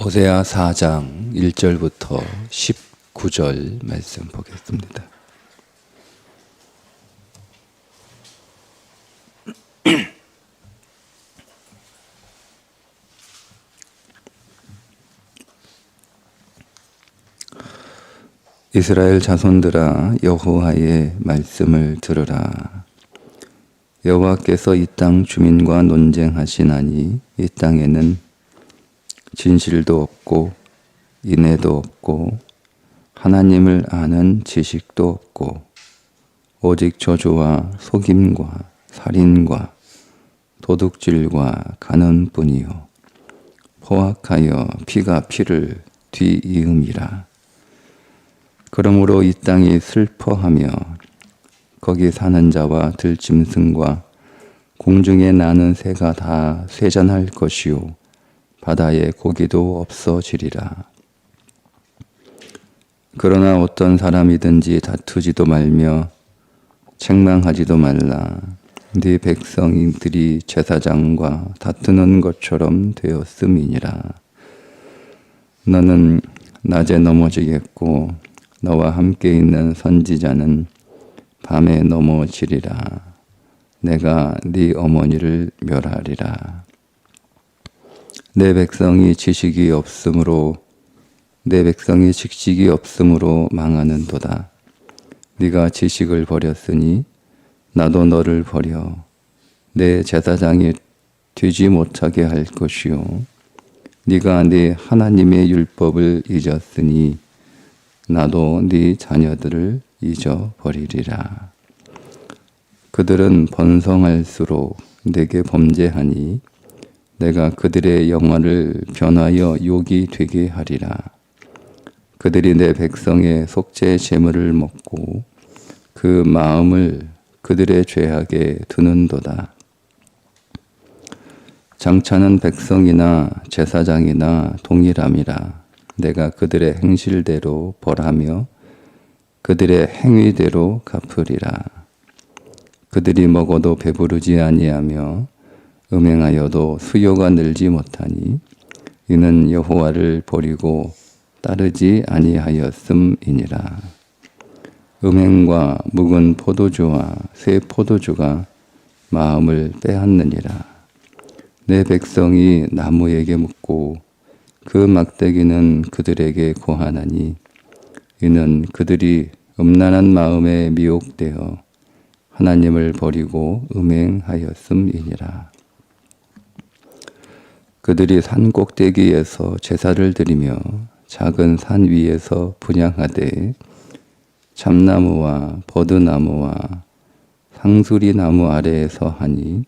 호세아 4장 1절부터 19절 말씀 보겠습니다. 이스라엘 자손들아, 여호와의 말씀을 들으라. 여호와께서 이 땅 주민과 논쟁하시나니 이 땅에는 진실도 없고 인애도 없고 하나님을 아는 지식도 없고 오직 저주와 속임과 살인과 도둑질과 간음뿐이요 포악하여 피가 피를 뒤이음이라. 그러므로 이 땅이 슬퍼하며 거기 사는 자와 들짐승과 공중에 나는 새가 다 쇠잔할 것이요 바다에 고기도 없어지리라. 그러나 어떤 사람이든지 다투지도 말며 책망하지도 말라. 네 백성들이 제사장과 다투는 것처럼 되었음이니라. 너는 낮에 넘어지겠고 너와 함께 있는 선지자는 밤에 넘어지리라. 내가 네 어머니를 멸하리라. 내 백성이 지식이 없으므로 망하는도다. 네가 지식을 버렸으니 나도 너를 버려 내 제사장이 되지 못하게 할 것이요 네가 네 하나님의 율법을 잊었으니 나도 네 자녀들을 잊어버리리라. 그들은 번성할수록 내게 범죄하니 내가 그들의 영화를 변하여 욕이 되게 하리라. 그들이 내 백성의 속죄 제물을 먹고 그 마음을 그들의 죄악에 두는도다. 장차는 백성이나 제사장이나 동일함이라. 내가 그들의 행실대로 벌하며 그들의 행위대로 갚으리라. 그들이 먹어도 배부르지 아니하며 음행하여도 수요가 늘지 못하니 이는 여호와를 버리고 따르지 아니하였음이니라. 음행과 묵은 포도주와 새 포도주가 마음을 빼앗느니라. 내 백성이 나무에게 묻고 그 막대기는 그들에게 고하나니 이는 그들이 음란한 마음에 미혹되어 하나님을 버리고 음행하였음이니라. 그들이 산 꼭대기에서 제사를 드리며 작은 산 위에서 분향하되 참나무와 버드나무와 상수리나무 아래에서 하니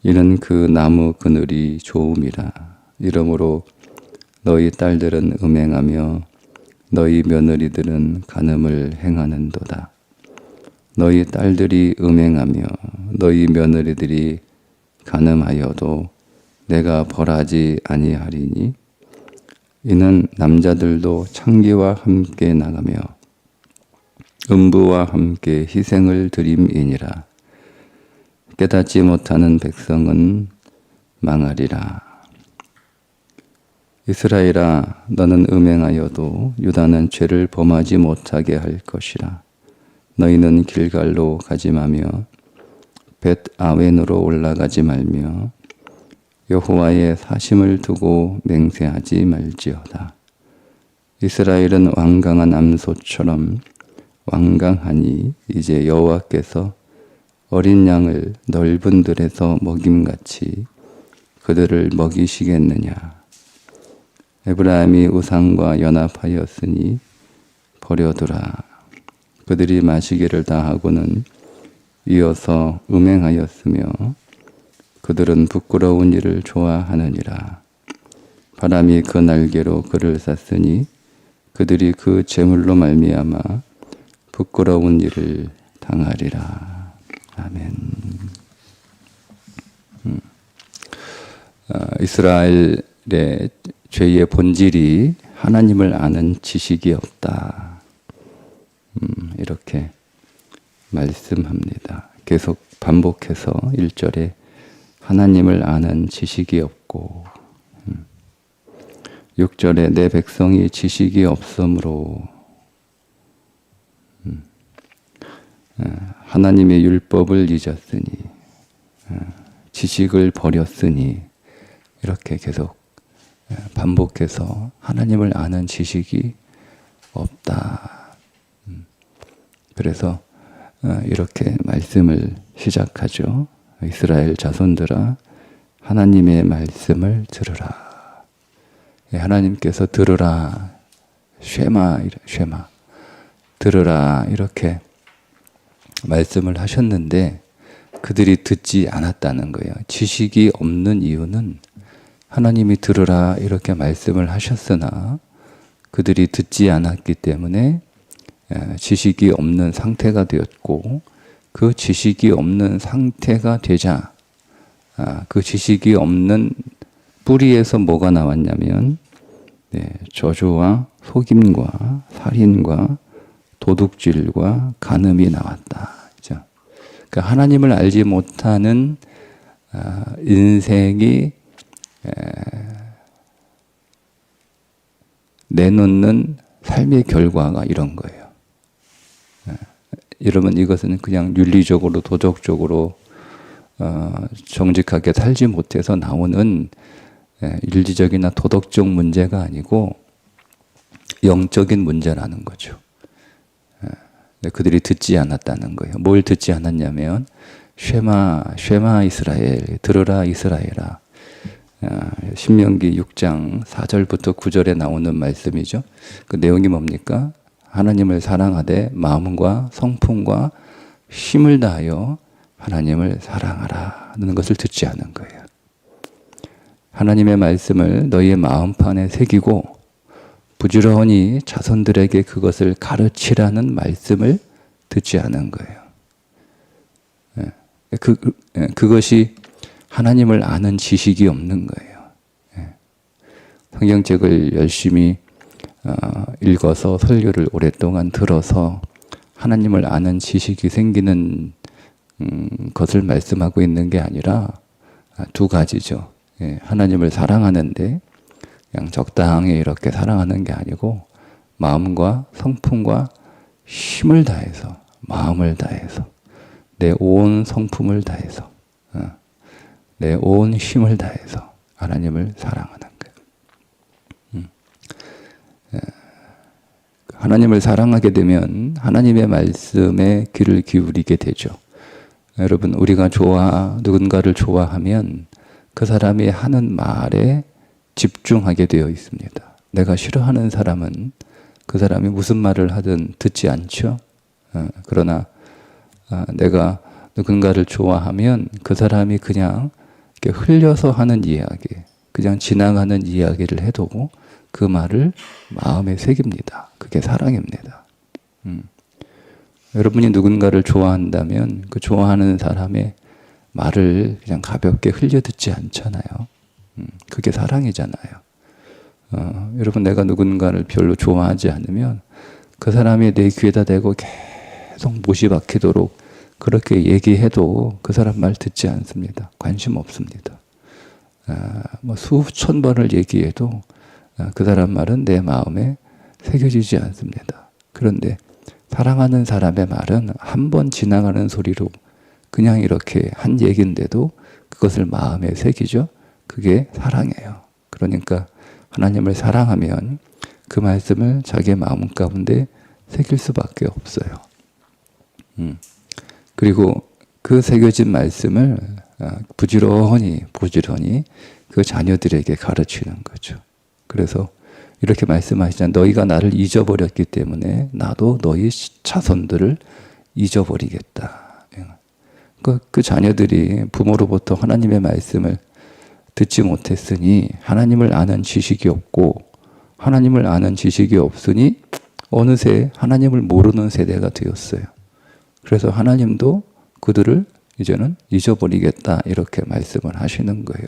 이는 그 나무 그늘이 좋음이라. 이러므로 너희 딸들은 음행하며 너희 며느리들은 간음을 행하는도다. 너희 딸들이 음행하며 너희 며느리들이 간음하여도 내가 벌하지 아니하리니 이는 남자들도 창기와 함께 나가며 음부와 함께 희생을 드림이니라. 깨닫지 못하는 백성은 망하리라. 이스라엘아, 너는 음행하여도 유다는 죄를 범하지 못하게 할 것이라. 너희는 길갈로 가지 마며 벳 아웬으로 올라가지 말며 여호와의 사심을 두고 맹세하지 말지어다. 이스라엘은 완강한 암소처럼 완강하니 이제 여호와께서 어린 양을 넓은 들에서 먹임같이 그들을 먹이시겠느냐. 에브라임이 우상과 연합하였으니 버려두라. 그들이 마시기를 다하고는 이어서 음행하였으며 그들은 부끄러운 일을 좋아하느니라. 바람이 그 날개로 그를 쌌으니 그들이 그 재물로 말미암아 부끄러운 일을 당하리라. 아멘. 이스라엘의 죄의 본질이 하나님을 아는 지식이 없다. 이렇게 말씀합니다. 계속 반복해서 1절에 하나님을 아는 지식이 없고 6절에 내 백성이 지식이 없으므로 하나님의 율법을 잊었으니 지식을 버렸으니 이렇게 계속 반복해서 하나님을 아는 지식이 없다. 그래서 이렇게 말씀을 시작하죠. 이스라엘 자손들아 하나님의 말씀을 들으라. 하나님께서 들으라. 쉐마 들으라 이렇게 말씀을 하셨는데 그들이 듣지 않았다는 거예요. 지식이 없는 이유는 하나님이 들으라 이렇게 말씀을 하셨으나 그들이 듣지 않았기 때문에 지식이 없는 상태가 되었고 그 지식이 없는 상태가 되자 그 지식이 없는 뿌리에서 뭐가 나왔냐면 저주와 속임과 살인과 도둑질과 간음이 나왔다. 그러니까 하나님을 알지 못하는 인생이 내놓는 삶의 결과가 이런 거예요. 여러분 이것은 그냥 윤리적으로 도덕적으로 정직하게 살지 못해서 나오는 윤리적이나 도덕적 문제가 아니고 영적인 문제라는 거죠. 그들이 듣지 않았다는 거예요. 뭘 듣지 않았냐면 쉐마 이스라엘 들으라 이스라엘아. 신명기 6장 4절부터 9절에 나오는 말씀이죠. 그 내용이 뭡니까? 하나님을 사랑하되 마음과 성품과 힘을 다하여 하나님을 사랑하라는 것을 듣지 않은 거예요. 하나님의 말씀을 너희의 마음판에 새기고 부지런히 자손들에게 그것을 가르치라는 말씀을 듣지 않은 거예요. 그것이 하나님을 아는 지식이 없는 거예요. 성경책을 열심히 읽어서 설교를 오랫동안 들어서 하나님을 아는 지식이 생기는 것을 말씀하고 있는 게 아니라 두 가지죠. 하나님을 사랑하는데 그냥 적당히 이렇게 사랑하는 게 아니고 마음과 성품과 힘을 다해서 마음을 다해서 내 온 성품을 다해서 내 온 힘을 다해서 하나님을 사랑하는 거예요. 하나님을 사랑하게 되면 하나님의 말씀에 귀를 기울이게 되죠. 여러분 우리가 누군가를 좋아하면 그 사람이 하는 말에 집중하게 되어 있습니다. 내가 싫어하는 사람은 그 사람이 무슨 말을 하든 듣지 않죠. 그러나 내가 누군가를 좋아하면 그 사람이 그냥 이렇게 흘려서 하는 이야기, 그냥 지나가는 이야기를 해도 그 말을 마음에 새깁니다. 그게 사랑입니다. 여러분이 누군가를 좋아한다면 그 좋아하는 사람의 말을 그냥 가볍게 흘려 듣지 않잖아요. 그게 사랑이잖아요. 여러분 내가 누군가를 별로 좋아하지 않으면 그 사람이 내 귀에다 대고 계속 못이 박히도록 그렇게 얘기해도 그 사람 말 듣지 않습니다. 관심 없습니다. 수천 번을 얘기해도 그 사람 말은 내 마음에 새겨지지 않습니다. 그런데 사랑하는 사람의 말은 한 번 지나가는 소리로 그냥 이렇게 한 얘기인데도 그것을 마음에 새기죠. 그게 사랑이에요. 그러니까 하나님을 사랑하면 그 말씀을 자기의 마음 가운데 새길 수밖에 없어요. 그리고 그 새겨진 말씀을 부지런히 그 자녀들에게 가르치는 거죠. 그래서 이렇게 말씀하시잖아요. 너희가 나를 잊어버렸기 때문에 나도 너희 자손들을 잊어버리겠다. 그 자녀들이 부모로부터 하나님의 말씀을 듣지 못했으니 하나님을 아는 지식이 없고 하나님을 아는 지식이 없으니 어느새 하나님을 모르는 세대가 되었어요. 그래서 하나님도 그들을 이제는 잊어버리겠다 이렇게 말씀을 하시는 거예요.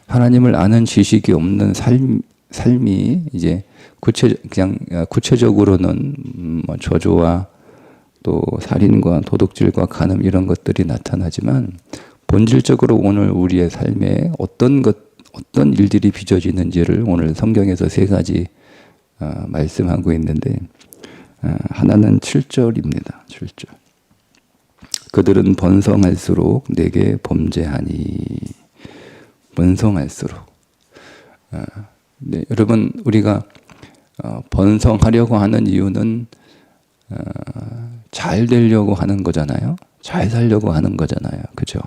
하나님을 아는 지식이 없는 삶이 이제 구체적으로는 저주와 또 살인과 도둑질과 간음 이런 것들이 나타나지만 본질적으로 오늘 우리의 삶에 어떤 어떤 일들이 빚어지는지를 오늘 성경에서 세 가지 말씀하고 있는데, 하나는 7절입니다. 7절. 그들은 번성할수록 내게 범죄하니. 번성할수록. 네, 여러분, 우리가 번성하려고 하는 이유는 잘 되려고 하는 거잖아요. 잘 살려고 하는 거잖아요. 그죠?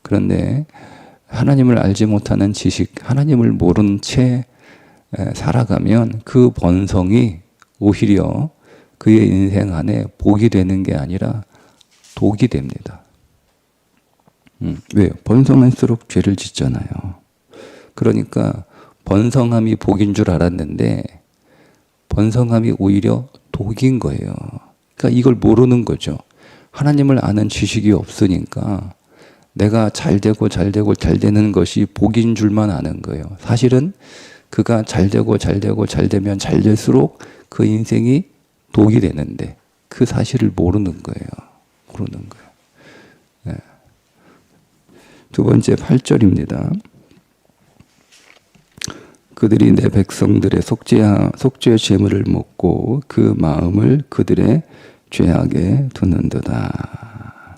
그런데 하나님을 알지 못하는 지식, 하나님을 모른 채 살아가면 그 번성이 오히려 그의 인생 안에 복이 되는 게 아니라 독이 됩니다. 왜요? 번성할수록 죄를 짓잖아요. 그러니까 번성함이 복인 줄 알았는데 번성함이 오히려 독인 거예요. 그러니까 이걸 모르는 거죠. 하나님을 아는 지식이 없으니까 내가 잘 되는 것이 복인 줄만 아는 거예요. 사실은 그가 잘 되면 잘 될수록 그 인생이 독이 되는데 그 사실을 모르는 거예요. 모르는 거예요. 네. 두 번째 8절입니다. 그들이 내 백성들의 속죄의 제물을 먹고 그 마음을 그들의 죄악에 두는도다.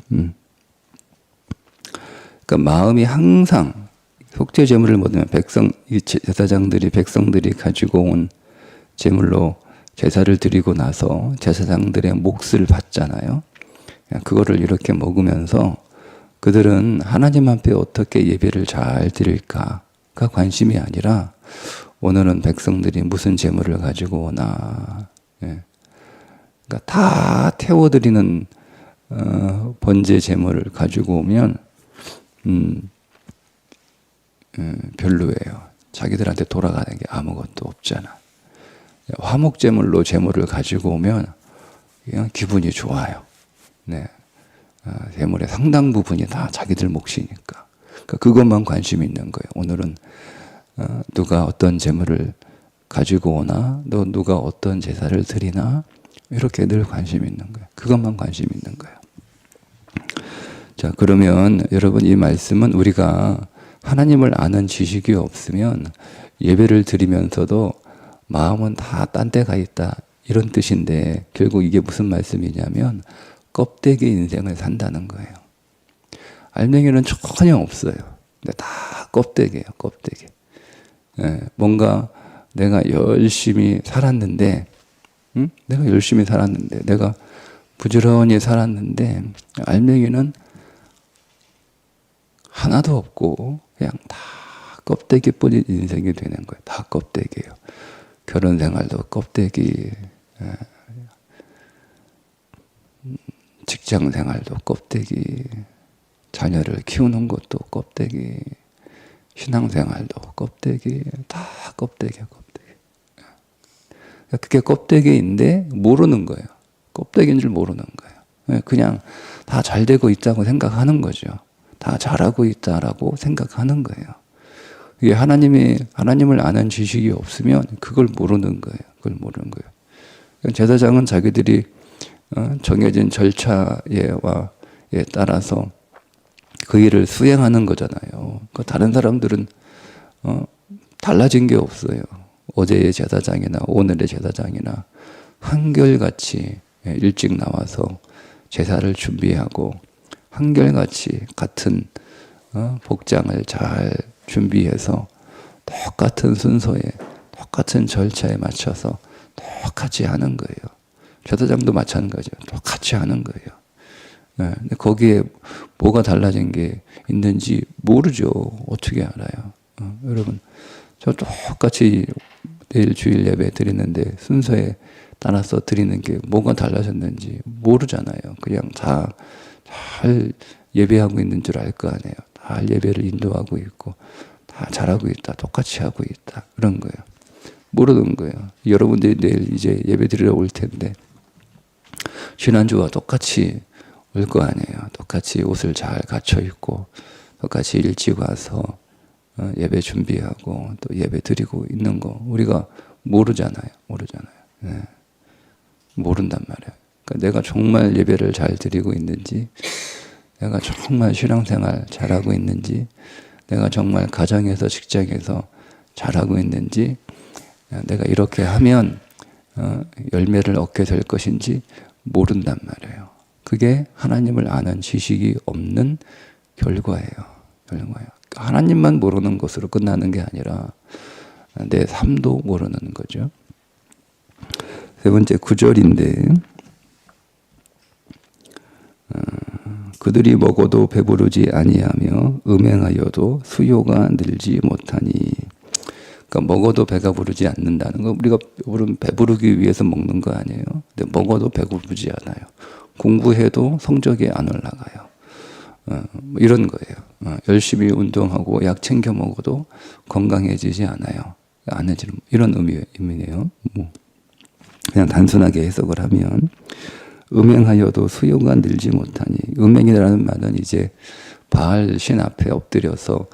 그러니까 마음이 항상 속죄 제물을 먹으면 제사장들이 백성들이 가지고 온 제물로 제사를 드리고 나서 제사장들의 몫을 받잖아요. 그거를 이렇게 먹으면서 그들은 하나님 앞에 어떻게 예배를 잘 드릴까가 관심이 아니라 오늘은 백성들이 무슨 제물을 가지고 오나. 그러니까 다 태워드리는 번제 제물을 가지고 오면 별로예요. 자기들한테 돌아가는 게 아무것도 없잖아. 화목제물로 제물을 가지고 오면 그냥 기분이 좋아요. 네. 제물의 상당 부분이 다 자기들 몫이니까. 그러니까 그것만 관심 있는 거예요. 오늘은 누가 어떤 제물을 가지고 오나, 누가 어떤 제사를 드리나, 이렇게 늘 관심 있는 거예요. 그것만 관심 있는 거예요. 자, 그러면 여러분 이 말씀은 우리가 하나님을 아는 지식이 없으면 예배를 드리면서도 마음은 다 딴 데 가 있다, 이런 뜻인데 결국 이게 무슨 말씀이냐면 껍데기 인생을 산다는 거예요. 알맹이는 전혀 없어요. 근데 다 껍데기예요. 껍데기. 뭔가 내가 열심히 살았는데, 내가 부지런히 살았는데 알맹이는 하나도 없고 그냥 다 껍데기뿐인 인생이 되는 거예요. 다 껍데기예요. 결혼 생활도 껍데기, 직장 생활도 껍데기, 자녀를 키우는 것도 껍데기, 신앙생활도 껍데기, 다 껍데기야, 껍데기. 그게 껍데기인데 모르는 거예요. 껍데기인 줄 모르는 거예요. 그냥 다 잘 되고 있다고 생각하는 거죠. 다 잘하고 있다라고 생각하는 거예요. 이게 하나님을 아는 지식이 없으면 그걸 모르는 거예요. 그걸 모르는 거예요. 제사장은 자기들이 정해진 절차에 따라서 그 일을 수행하는 거잖아요. 다른 사람들은 달라진 게 없어요. 어제의 제사장이나 오늘의 제사장이나 한결같이 일찍 나와서 제사를 준비하고 한결같이 같은 복장을 잘 준비해서 똑같은 순서에 똑같은 절차에 맞춰서 똑같이 하는 거예요. 제사장도 마찬가지예요. 똑같이 하는 거예요. 근데 거기에 뭐가 달라진 게 있는지 모르죠. 어떻게 알아요? 여러분, 저 똑같이 내일 주일 예배 드리는데 순서에 따라서 드리는 게 뭐가 달라졌는지 모르잖아요. 그냥 다 잘 예배하고 있는 줄 알 거 아니에요. 잘 예배를 인도하고 있고 다 잘하고 있다. 똑같이 하고 있다. 그런 거예요. 모르는 거예요. 여러분들이 내일 이제 예배 드리러 올 텐데 지난주와 똑같이 올 거 아니에요. 똑같이 옷을 잘 갖춰 입고 똑같이 일찍 와서 예배 준비하고 또 예배 드리고 있는 거 우리가 모르잖아요. 네. 모른단 말이에요. 그러니까 내가 정말 예배를 잘 드리고 있는지, 내가 정말 신앙생활 잘하고 있는지, 내가 정말 가정에서 직장에서 잘하고 있는지, 내가 이렇게 하면 열매를 얻게 될 것인지 모른단 말이에요. 그게 하나님을 아는 지식이 없는 결과예요. 하나님만 모르는 것으로 끝나는 게 아니라 내 삶도 모르는 거죠. 세 번째 9절인데 그들이 먹어도 배부르지 아니하며 음행하여도 수요가 늘지 못하니. 그러니까 먹어도 배가 부르지 않는다는 거, 우리가 배부르기 위해서 먹는 거 아니에요. 근데 먹어도 배부르지 않아요. 공부해도 성적이 안 올라가요. 뭐 이런 거예요. 열심히 운동하고 약 챙겨 먹어도 건강해지지 않아요. 안 해지는 이런 의미네요. 뭐 그냥 단순하게 해석을 하면 음행하여도 수요가 늘지 못하니. 음행이라는 말은 이제 바알 신 앞에 엎드려서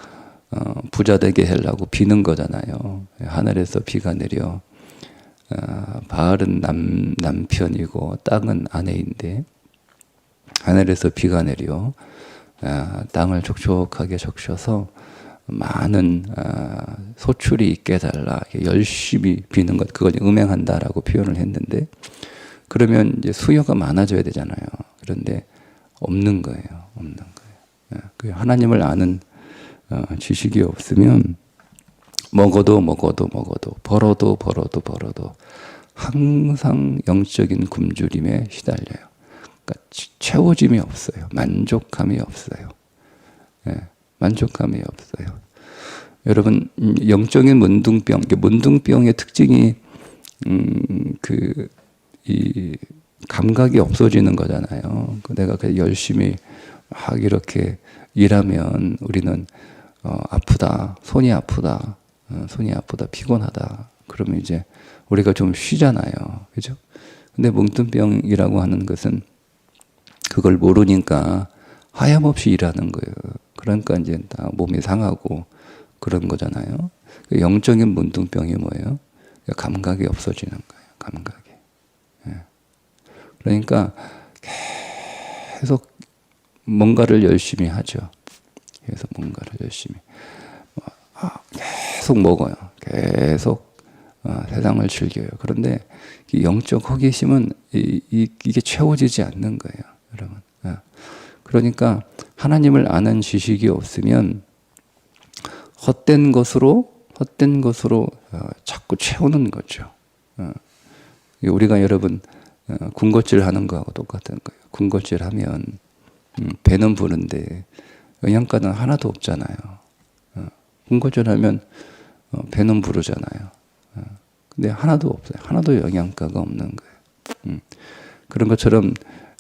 부자 되게 하려고 비는 거잖아요. 하늘에서 비가 내려. 바알은 남편이고 땅은 아내인데 하늘에서 비가 내려 땅을 촉촉하게 적셔서 많은 소출이 있게 해달라. 열심히 비는 것, 그걸 음행한다라고 표현을 했는데, 그러면 이제 수요가 많아져야 되잖아요. 그런데 없는 거예요. 하나님을 아는 지식이 없으면 먹어도 벌어도 항상 영적인 굶주림에 시달려요. 그러니까 채워짐이 없어요. 만족감이 없어요. 만족감이 없어요. 여러분, 영적인 문둥병의 특징이 이 감각이 없어지는 거잖아요. 내가 열심히 막 이렇게 일하면 우리는 아프다, 손이 아프다, 피곤하다. 그러면 이제 우리가 좀 쉬잖아요. 그죠? 근데 뭉뚱병이라고 하는 것은 그걸 모르니까 하염없이 일하는 거예요. 그러니까 이제 다 몸이 상하고 그런 거잖아요. 영적인 문둥병이 뭐예요? 감각이 없어지는 거예요. 감각이. 그러니까 계속 뭔가를 열심히 하죠. 계속 뭔가를 열심히. 계속 먹어요. 계속 세상을 즐겨요. 그런데 영적 호기심은 이게 채워지지 않는 거예요. 여러분. 그러니까 하나님을 아는 지식이 없으면 헛된 것으로 자꾸 채우는 거죠. 우리가 여러분 군것질 하는 거하고 똑같은 거예요. 군것질 하면 배는 부른데 영양가는 하나도 없잖아요. 군것질 하면 배는 부르잖아요. 근데 하나도 없어요. 하나도 영양가가 없는 거예요. 그런 것처럼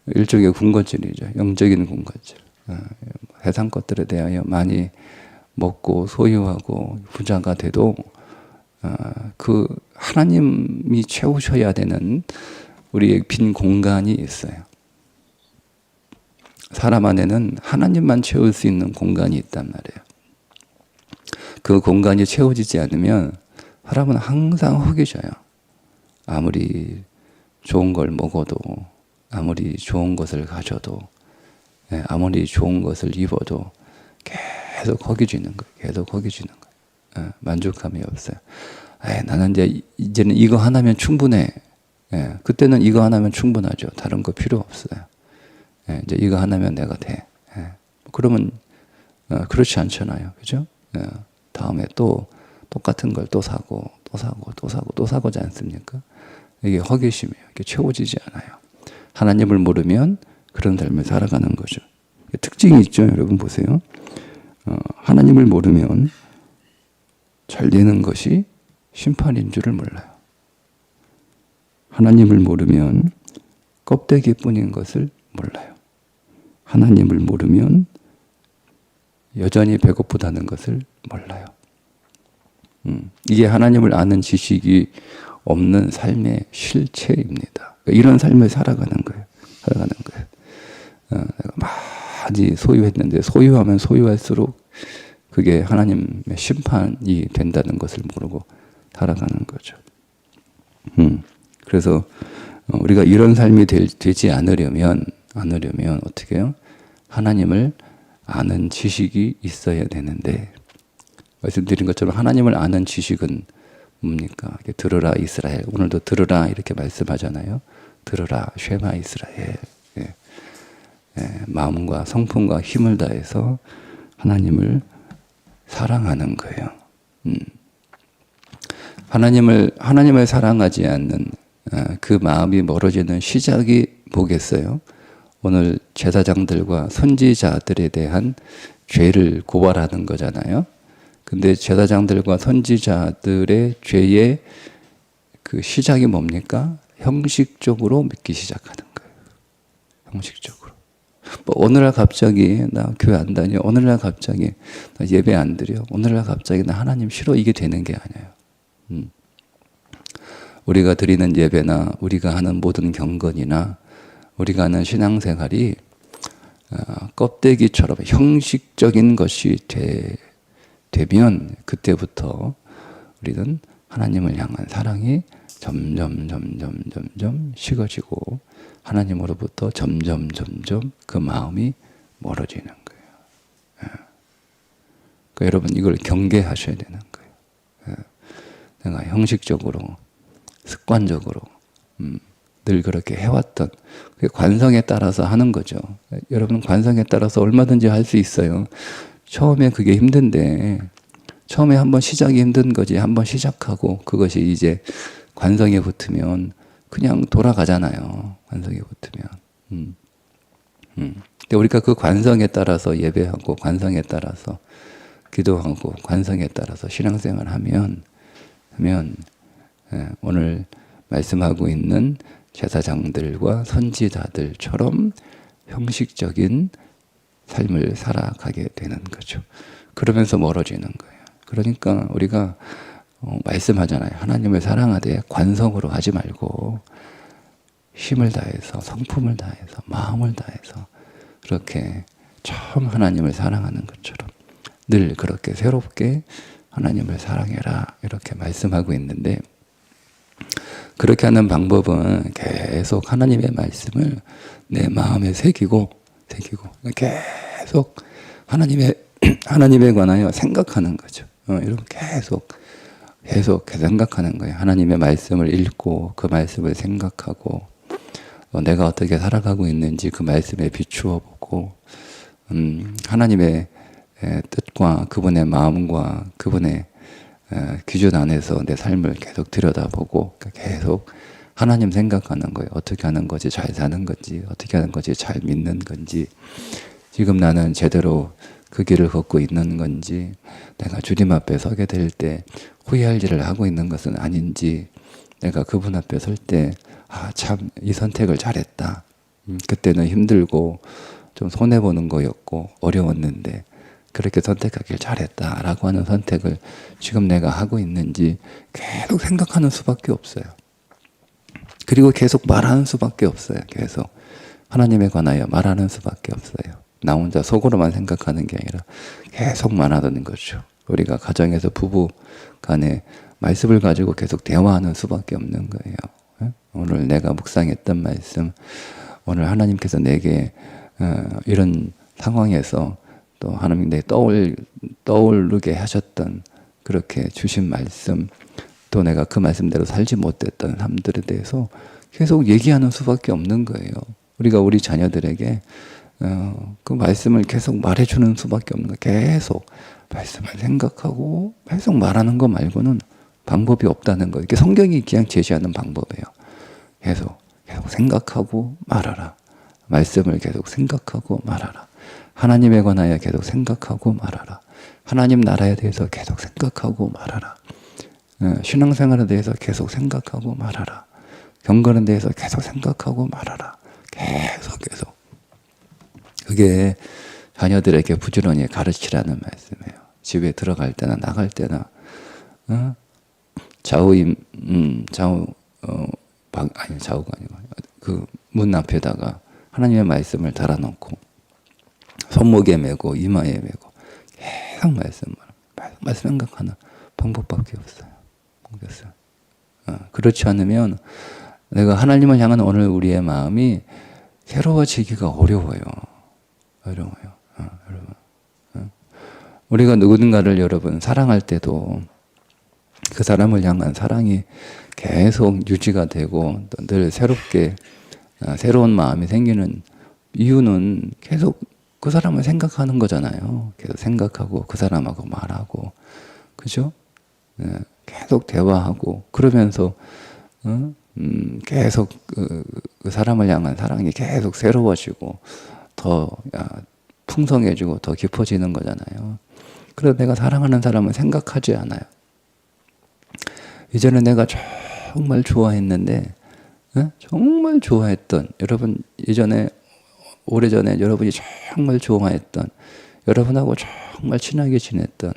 일종의 군것질이죠. 영적인 군것질. 세상 것들에 대하여 많이 먹고 소유하고 부자가 돼도 그 하나님이 채우셔야 되는 우리의 빈 공간이 있어요. 사람 안에는 하나님만 채울 수 있는 공간이 있단 말이에요. 그 공간이 채워지지 않으면 사람은 항상 허기져요. 아무리 좋은 걸 먹어도, 아무리 좋은 것을 가져도, 아무리 좋은 것을 입어도 계속 허기지는 거예요. 만족감이 없어요. 나는 이제는 이거 하나면 충분해. 그때는 이거 하나면 충분하죠. 다른 거 필요 없어요. 이제 이거 하나면 내가 돼. 그러면 그렇지 않잖아요. 그죠? 다음에 또 똑같은 걸 또 사고지 않습니까? 이게 허기심이에요. 이게 채워지지 않아요. 하나님을 모르면 그런 삶을 살아가는 거죠. 특징이 있죠. 여러분 보세요. 하나님을 모르면 잘 되는 것이 심판인 줄을 몰라요. 하나님을 모르면 껍데기뿐인 것을 몰라요. 하나님을 모르면 여전히 배고프다는 것을 몰라요. 이게 하나님을 아는 지식이 없는 삶의 실체입니다. 이런 삶을 살아가는 거예요. 내가 많이 소유했는데 소유하면 소유할수록 그게 하나님의 심판이 된다는 것을 모르고 살아가는 거죠. 그래서 우리가 이런 삶이 되지 않으려면 어떻게 해요? 하나님을 아는 지식이 있어야 되는데 말씀드린 것처럼 하나님을 아는 지식은 뭡니까? 들으라 이스라엘. 오늘도 들으라 이렇게 말씀하잖아요. 들으라 쉐마 이스라엘. 예. 예. 마음과 성품과 힘을 다해서 하나님을 사랑하는 거예요. 하나님을 사랑하지 않는 그 마음이 멀어지는 시작이 뭐겠어요? 오늘 제사장들과 선지자들에 대한 죄를 고발하는 거잖아요. 근데 제사장들과 선지자들의 죄의 그 시작이 뭡니까? 형식적으로 믿기 시작하는 거예요. 형식적으로. 뭐 오늘날 갑자기 나 교회 안 다녀. 오늘날 갑자기 나 예배 안 드려. 오늘날 갑자기 나 하나님 싫어. 이게 되는 게 아니에요. 우리가 드리는 예배나 우리가 하는 모든 경건이나 우리가 하는 신앙생활이 껍데기처럼 형식적인 것이 되면 그때부터 우리는 하나님을 향한 사랑이 점점 식어지고 하나님으로부터 점점 그 마음이 멀어지는 거예요. 그러니까 여러분 이걸 경계하셔야 되는 거예요. 내가 형식적으로 습관적으로 늘 그렇게 해왔던 그 관성에 따라서 하는 거죠. 여러분 관성에 따라서 얼마든지 할 수 있어요. 처음에 그게 힘든데 처음에 한번 시작이 힘든 거지. 한번 시작하고 그것이 이제 관성에 붙으면 그냥 돌아가잖아요. 관성에 붙으면. 근데 우리가 그 관성에 따라서 예배하고 관성에 따라서 기도하고 관성에 따라서 신앙생활 하면 오늘 말씀하고 있는 제사장들과 선지자들처럼 형식적인 삶을 살아가게 되는 거죠. 그러면서 멀어지는 거예요. 그러니까 우리가 말씀하잖아요. 하나님을 사랑하되 관성으로 하지 말고 힘을 다해서 성품을 다해서 마음을 다해서 그렇게 처음 하나님을 사랑하는 것처럼 늘 그렇게 새롭게 하나님을 사랑해라 이렇게 말씀하고 있는데 그렇게 하는 방법은 계속 하나님의 말씀을 내 마음에 새기고 계속 하나님에 관하여 생각하는 거죠. 여러분 계속 생각하는 거예요. 하나님의 말씀을 읽고 그 말씀을 생각하고 내가 어떻게 살아가고 있는지 그 말씀에 비추어 보고 하나님의 뜻과 그분의 마음과 그분의 기준 안에서 내 삶을 계속 들여다보고 계속 하나님 생각하는 거예요. 어떻게 하는 거지 잘 사는 건지 어떻게 하는 거지 잘 믿는 건지 지금 나는 제대로 그 길을 걷고 있는 건지 내가 주님 앞에 서게 될 때 후회할 일을 하고 있는 것은 아닌지 내가 그분 앞에 설 때 참 이 선택을 잘했다. 그때는 힘들고 좀 손해보는 거였고 어려웠는데 그렇게 선택하길 잘했다라고 하는 선택을 지금 내가 하고 있는지 계속 생각하는 수밖에 없어요. 그리고 계속 말하는 수밖에 없어요. 계속 하나님에 관하여 말하는 수밖에 없어요. 나 혼자 속으로만 생각하는 게 아니라 계속 말하는 거죠. 우리가 가정에서 부부 간에 말씀을 가지고 계속 대화하는 수밖에 없는 거예요. 오늘 내가 묵상했던 말씀, 오늘 하나님께서 내게 이런 상황에서 또 하나님 내 떠오르게 하셨던 그렇게 주신 말씀, 또 내가 그 말씀대로 살지 못했던 삶들에 대해서 계속 얘기하는 수밖에 없는 거예요. 우리가 우리 자녀들에게 그 말씀을 계속 말해주는 수밖에 없는 거예요. 계속 말씀을 생각하고 계속 말하는 거 말고는 방법이 없다는 거예요. 이게 성경이 그냥 제시하는 방법이에요. 계속 생각하고 말하라. 말씀을 계속 생각하고 말하라. 하나님에 관하여 계속 생각하고 말하라. 하나님 나라에 대해서 계속 생각하고 말하라. 신앙생활에 대해서 계속 생각하고 말하라. 경건에 대해서 계속 생각하고 말하라. 계속. 그게 자녀들에게 부지런히 가르치라는 말씀이에요. 집에 들어갈 때나 나갈 때나 좌우가 아니고 그 문 앞에다가 하나님의 말씀을 달아놓고 손목에 메고 이마에 메고 계속 말씀 생각하는 방법밖에 없어요. 모르겠어요. 그렇지 않으면 내가 하나님을 향한 오늘 우리의 마음이 새로워지기가 어려워요. 여러분. 우리가 누군가를 여러분 사랑할 때도 그 사람을 향한 사랑이 계속 유지가 되고 또 늘 새롭게 새로운 마음이 생기는 이유는 계속 그 사람을 생각하는 거잖아요. 계속 생각하고 그 사람하고 말하고, 그죠? 계속 대화하고 그러면서 계속 그 사람을 향한 사랑이 계속 새로워지고 더 풍성해지고 더 깊어지는 거잖아요. 그래서 내가 사랑하는 사람을 생각하지 않아요. 이전에 내가 정말 좋아했는데, 정말 좋아했던, 여러분 예전에 오래전에 여러분이 정말 좋아했던, 여러분하고 정말 친하게 지냈던,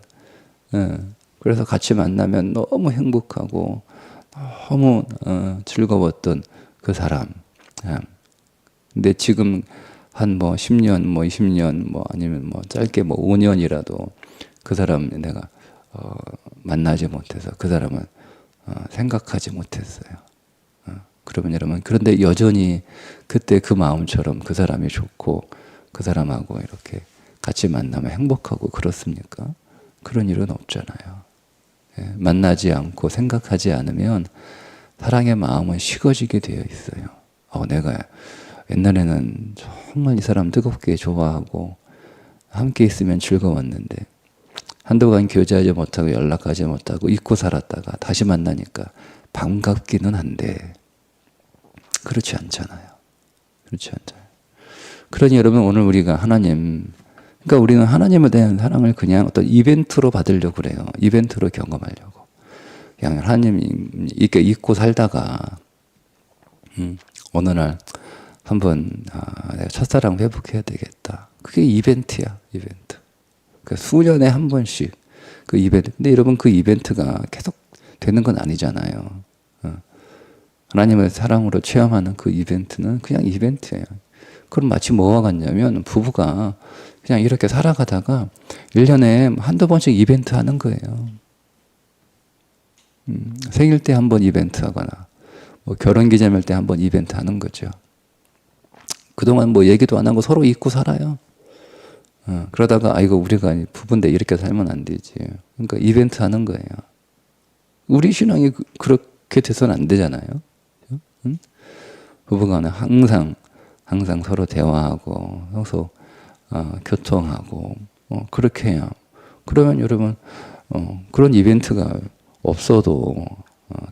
그래서 같이 만나면 너무 행복하고 너무 즐거웠던 그 사람. 근데 지금 한 뭐 10년, 뭐 20년, 뭐 아니면 뭐 짧게 뭐 5년이라도 그 사람 내가 만나지 못해서 그 사람은 생각하지 못했어요. 그러면 여러분, 그런데 여전히 그때 그 마음처럼 그 사람이 좋고 그 사람하고 이렇게 같이 만나면 행복하고 그렇습니까? 그런 일은 없잖아요. 만나지 않고 생각하지 않으면 사랑의 마음은 식어지게 되어 있어요. 내가 옛날에는 정말 이 사람 뜨겁게 좋아하고 함께 있으면 즐거웠는데 한동안 교제하지 못하고 연락하지 못하고 잊고 살았다가 다시 만나니까 반갑기는 한데 그렇지 않잖아요. 그렇지 않잖아요. 그러니 여러분, 오늘 우리가 그러니까 우리는 하나님에 대한 사랑을 그냥 어떤 이벤트로 받으려고 그래요. 이벤트로 경험하려고. 그냥 하나님이 이렇게 잊고 살다가 어느 날 한번 내가 첫사랑 회복해야 되겠다. 그게 이벤트야, 이벤트. 그 수년에 한 번씩 그 이벤트. 근데 여러분, 그 이벤트가 계속 되는 건 아니잖아요. 하나님의 사랑으로 체험하는 그 이벤트는 그냥 이벤트예요. 그럼 마치 뭐와 같냐면 부부가 그냥 이렇게 살아가다가 1년에 한두 번씩 이벤트 하는 거예요. 생일 때 한 번 이벤트 하거나 뭐 결혼 기념일 때 한 번 이벤트 하는 거죠. 그동안 뭐 얘기도 안 하고 서로 잊고 살아요. 그러다가 이거 우리가 부부인데 이렇게 살면 안 되지. 그러니까 이벤트 하는 거예요. 우리 신앙이 그렇게 돼서는 안 되잖아요. 부부간에 항상 서로 대화하고 서로 교통하고 그렇게 해요. 그러면 여러분 그런 이벤트가 없어도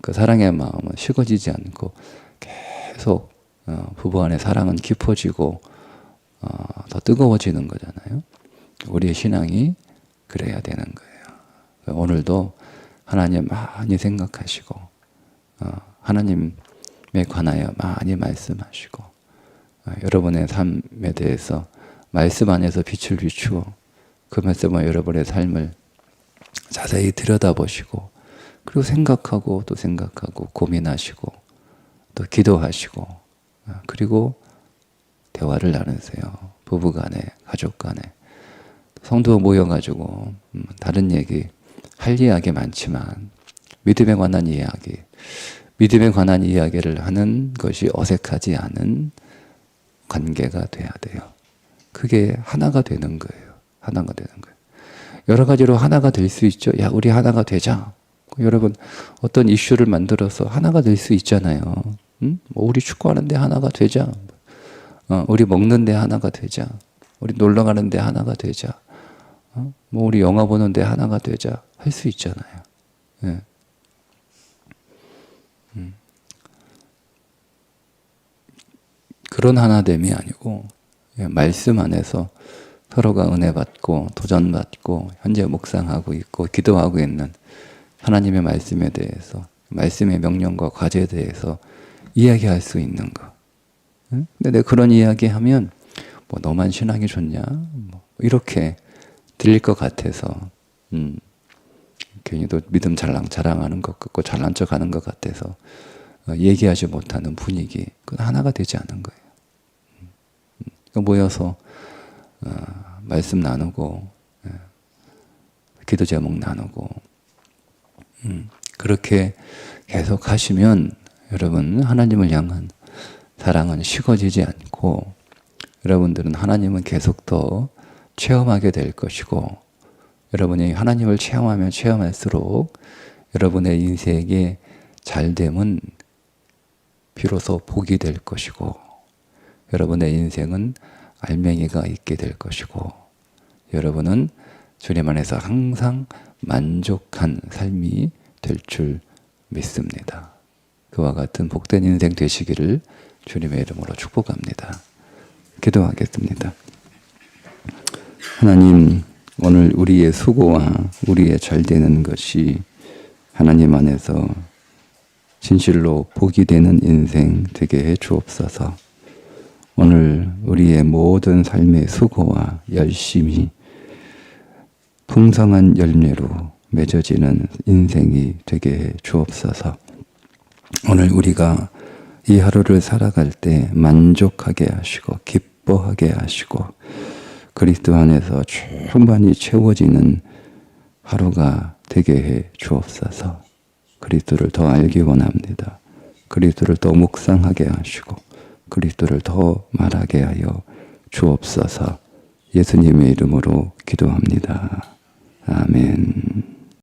그 사랑의 마음은 식어지지 않고 계속 부부간의 사랑은 깊어지고 더 뜨거워지는 거잖아요. 우리의 신앙이 그래야 되는 거예요. 오늘도 하나님 많이 생각하시고 하나님에 관하여 많이 말씀하시고 여러분의 삶에 대해서 말씀 안에서 빛을 비추어 그 말씀을 여러분의 삶을 자세히 들여다보시고 그리고 생각하고 또 생각하고 고민하시고 또 기도하시고 그리고 대화를 나누세요. 부부간에, 가족간에. 성도 모여가지고 다른 얘기, 할 이야기 많지만 믿음에 관한 이야기, 믿음에 관한 이야기를 하는 것이 어색하지 않은 관계가 돼야 돼요. 그게 하나가 되는 거예요. 하나가 되는 거예요. 여러 가지로 하나가 될 수 있죠. 야, 우리 하나가 되자. 여러분, 어떤 이슈를 만들어서 하나가 될 수 있잖아요. 뭐 우리 축구하는데 하나가 되자. 우리 먹는데 하나가 되자. 우리 놀러 가는데 하나가 되자. 뭐 우리 영화 보는데 하나가 되자. 할 수 있잖아요. 예. 그런 하나됨이 아니고 말씀 안에서 서로가 은혜 받고 도전 받고 현재 묵상하고 있고 기도하고 있는 하나님의 말씀에 대해서 말씀의 명령과 과제에 대해서 이야기할 수 있는 거. 근데 내가 그런 이야기하면 뭐 너만 신앙이 좋냐 뭐 이렇게 들릴 것 같아서 괜히 또 믿음 자랑하는 것 같고 잘난 척하는 것 같아서 얘기하지 못하는 분위기. 그건 하나가 되지 않은 거예요. 모여서 말씀 나누고 기도 제목 나누고 그렇게 계속 하시면 여러분 하나님을 향한 사랑은 식어지지 않고 여러분들은 하나님은 계속 더 체험하게 될 것이고 여러분이 하나님을 체험하면 체험할수록 여러분의 인생에 잘됨은 비로소 복이 될 것이고 여러분의 인생은 알맹이가 있게 될 것이고 여러분은 주님 안에서 항상 만족한 삶이 될 줄 믿습니다. 그와 같은 복된 인생 되시기를 주님의 이름으로 축복합니다. 기도하겠습니다. 하나님, 오늘 우리의 수고와 우리의 잘되는 것이 하나님 안에서 진실로 복이 되는 인생 되게 해 주옵소서. 오늘 우리의 모든 삶의 수고와 열심이 풍성한 열매로 맺어지는 인생이 되게 해 주옵소서. 오늘 우리가 이 하루를 살아갈 때 만족하게 하시고 기뻐하게 하시고 그리스도 안에서 충만히 채워지는 하루가 되게 해 주옵소서. 그리스도를 더 알기 원합니다. 그리스도를 더 묵상하게 하시고 그리스도를 더 말하게 하여 주옵소서. 예수님의 이름으로 기도합니다. 아멘.